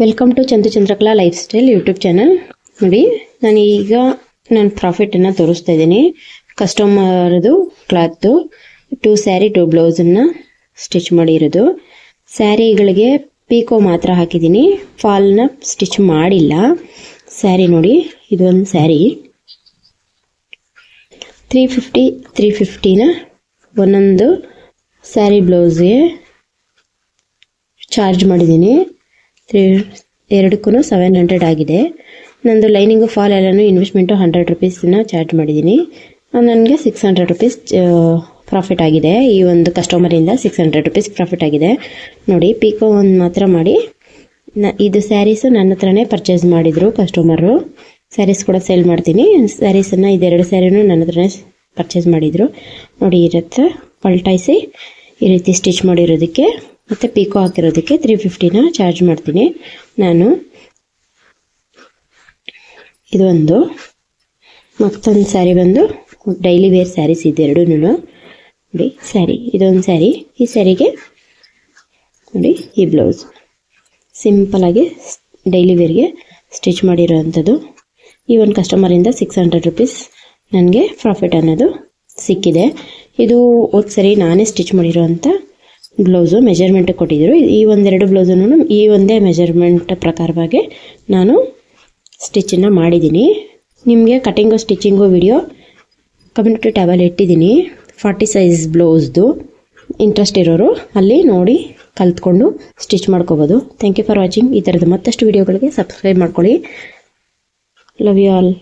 Welcome to Chandu Chandrakala lifestyle YouTube channel. ನೋಡಿ, ನಾನು ಪ್ರಾಫಿಟನ್ನು ತೋರಿಸ್ತಾ ಇದ್ದೀನಿ. ಕಸ್ಟಮರ್ದು ಕ್ಲಾತು 2 ಸ್ಯಾರಿ 2 ಬ್ಲೌಸನ್ನು ಸ್ಟಿಚ್ ಮಾಡಿರೋದು. ಸ್ಯಾರಿಗಳಿಗೆ ಪೀಕೋ ಮಾತ್ರ ಹಾಕಿದ್ದೀನಿ, ಫಾಲ್ನ ಸ್ಟಿಚ್ ಮಾಡಿಲ್ಲ. ಸ್ಯಾರಿ ನೋಡಿ, ಇದೊಂದು ಸ್ಯಾರಿ 350ನ ಒಂದೊಂದು ಸ್ಯಾರಿ ಬ್ಲೌಸ್ಗೆ ಚಾರ್ಜ್ ಮಾಡಿದ್ದೀನಿ. ಎರಡಕ್ಕೂ 700 ಆಗಿದೆ. ನಂದು ಲೈನಿಂಗು ಫಾಲ್ ಎಲ್ಲನೂ ಇನ್ವೆಸ್ಟ್ಮೆಂಟು 100 ರುಪೀಸನ್ನ ಚಾರ್ಜ್ ಮಾಡಿದ್ದೀನಿ. ನನಗೆ 600 ರುಪೀಸ್ ಪ್ರಾಫಿಟ್ ಆಗಿದೆ. ಈ ಒಂದು ಕಸ್ಟಮರಿಂದ 600 ರುಪೀಸ್ ಪ್ರಾಫಿಟ್ ಆಗಿದೆ. ನೋಡಿ, ಪೀಕೋ ಒಂದು ಮಾತ್ರ ಮಾಡಿ ಇದು ಸ್ಯಾರೀಸು ನನ್ನ ಹತ್ರನೇ ಪರ್ಚೇಸ್ ಮಾಡಿದರು ಕಸ್ಟಮರು. ಸ್ಯಾರೀಸ್ ಕೂಡ ಸೇಲ್ ಮಾಡ್ತೀನಿ. ಸ್ಯಾರೀಸನ್ನು ಇದೆರಡು ಸ್ಯಾರಿನೂ ನನ್ನ ಹತ್ರನೇ ಪರ್ಚೇಸ್ ಮಾಡಿದರು. ನೋಡಿ, ಈ ಹತ್ರ ಪಲ್ಟಾಯಿಸಿ ಈ ರೀತಿ ಸ್ಟಿಚ್ ಮಾಡಿರೋದಕ್ಕೆ ಮತ್ತು ಪೀಕೋ ಹಾಕಿರೋದಕ್ಕೆ 350ನ ಚಾರ್ಜ್ ಮಾಡ್ತೀನಿ ನಾನು. ಇದು ಒಂದು ಮತ್ತೊಂದು ಸ್ಯಾರಿ ಬಂದು ಡೈಲಿ ವೇರ್ ಸ್ಯಾರೀಸ್ ಇದೆರಡೂ ನೋಡಿ. ಸ್ಯಾರಿ ಇದೊಂದು ಸ್ಯಾರಿ, ಈ ಸ್ಯಾರಿಗೆ ನೋಡಿ ಈ ಬ್ಲೌಸ್ ಸಿಂಪಲಾಗಿ ಡೈಲಿ ವೇರ್ಗೆ ಸ್ಟಿಚ್ ಮಾಡಿರೋ ಅಂಥದ್ದು. ಈ ಒಂದು ಕಸ್ಟಮರಿಂದ 600 ರುಪೀಸ್ ನನಗೆ ಪ್ರಾಫಿಟ್ ಅನ್ನೋದು ಸಿಕ್ಕಿದೆ. ಇದು ಹೋದ ಸರಿ ನಾನೇ ಸ್ಟಿಚ್ ಮಾಡಿರೋ ಅಂಥ ಬ್ಲೌಸು ಮೆಜರ್ಮೆಂಟ್ ಕೊಟ್ಟಿದ್ದರು. ಈ ಒಂದೆರಡು ಬ್ಲೌಸನ್ನು ಈ ಒಂದೇ ಮೆಜರ್ಮೆಂಟ್ ಪ್ರಕಾರವಾಗಿ ನಾನು ಸ್ಟಿಚ್ಚನ್ನು ಮಾಡಿದ್ದೀನಿ. ನಿಮಗೆ ಕಟಿಂಗು ಸ್ಟಿಚಿಂಗು ವಿಡಿಯೋ ಕಮ್ಯುನಿಟಿ ಟ್ಯಾಬಲ್ಲಿ ಇಟ್ಟಿದ್ದೀನಿ. 40 ಸೈಜ್ ಬ್ಲೌಸ್ದು ಇಂಟ್ರೆಸ್ಟ್ ಇರೋರು ಅಲ್ಲಿ ನೋಡಿ ಕಲ್ತ್ಕೊಂಡು ಸ್ಟಿಚ್ ಮಾಡ್ಕೋಬೋದು. Thank you for watching. ಈ ಥರದ ಮತ್ತಷ್ಟು ವಿಡಿಯೋಗಳಿಗೆ ಸಬ್ಸ್ಕ್ರೈಬ್ ಮಾಡ್ಕೊಳ್ಳಿ. Love you all.